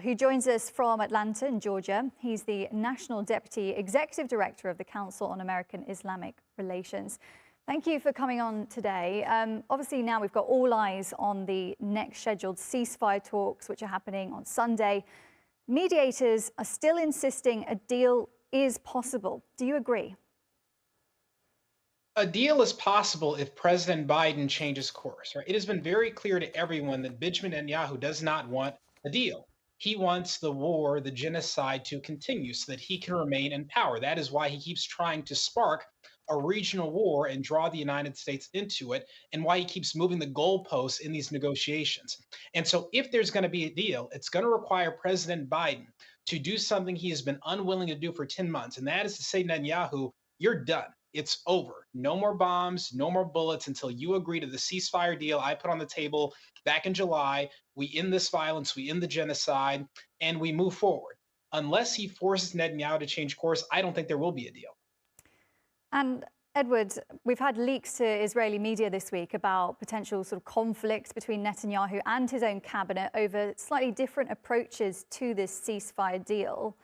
who joins us from Atlanta in Georgia. He's the National Deputy Executive Director of the Council on American Islamic Relations. Thank you for coming on today. Obviously, now we've got all eyes on the next scheduled ceasefire talks, which are happening on Sunday. Mediators are still insisting a deal is possible. Do you agree? A deal is possible if President Biden changes course. Right? It has been very clear to everyone that Benjamin Netanyahu does not want a deal. He wants the war, the genocide to continue so that he can remain in power. That is why he keeps trying to spark a regional war and draw the United States into it, and why he keeps moving the goalposts in these negotiations. And so, if there's going to be a deal, it's going to require President Biden to do something he has been unwilling to do for 10 months, and that is to say, Netanyahu, you're done. It's over. No more bombs, no more bullets until you agree to the ceasefire deal I put on the table back in July. We end this violence, we end the genocide, and we move forward. Unless he forces Netanyahu to change course, I don't think there will be a deal. And Edward, we've had leaks to Israeli media this week about potential sort of conflict between Netanyahu and his own cabinet over slightly different approaches to this ceasefire deal.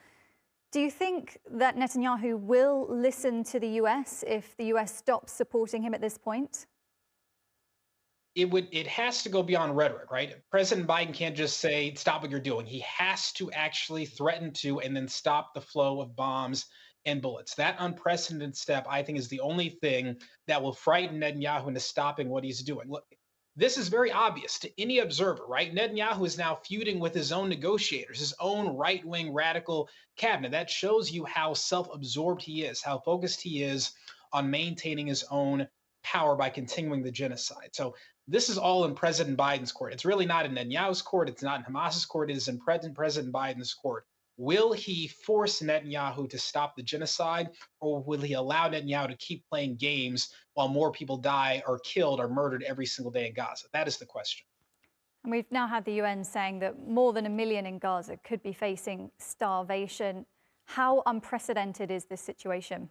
Do you think that Netanyahu will listen to the US if the US stops supporting him at this point? It has to go beyond rhetoric, right? President Biden can't just say stop what you're doing. He has to actually threaten to and then stop the flow of bombs and bullets. That unprecedented step, I think, is the only thing that will frighten Netanyahu into stopping what he's doing. Look, this is very obvious to any observer, right? Netanyahu is now feuding with his own negotiators, his own right-wing radical cabinet. That shows you how self-absorbed he is, how focused he is on maintaining his own power by continuing the genocide. So this is all in President Biden's court. It's really not in Netanyahu's court. It's not in Hamas's court. It is in President Biden's court. Will he force Netanyahu to stop the genocide, or will he allow Netanyahu to keep playing games while more people die or killed or murdered every single day in Gaza? That is the question. And we've now had the UN saying that more than 1 million in Gaza could be facing starvation. How unprecedented is this situation?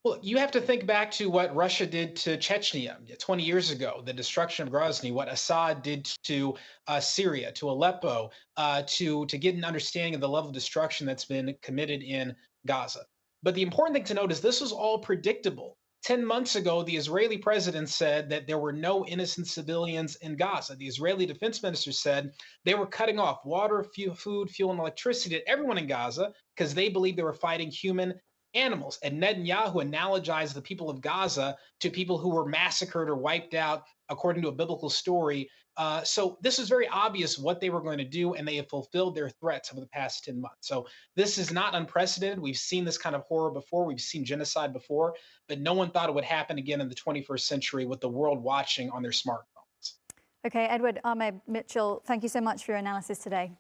Well, you have to think back to what Russia did to Chechnya 20 years ago, the destruction of Grozny, what Assad did to Syria, to Aleppo, to get an understanding of the level of destruction that's been committed in Gaza. But the important thing to note is this was all predictable. 10 months ago, the Israeli president said that there were no innocent civilians in Gaza. The Israeli defense minister said they were cutting off water, food, fuel, and electricity to everyone in Gaza because they believed they were fighting human animals. And Netanyahu analogized the people of Gaza to people who were massacred or wiped out according to a biblical story. So this is very obvious what they were going to do, and they have fulfilled their threats over the past 10 months. So this is not unprecedented. We've seen this kind of horror before. We've seen genocide before, but no one thought it would happen again in the 21st century with the world watching on their smartphones. Okay, Edward, Ahmed, Mitchell, thank you so much for your analysis today.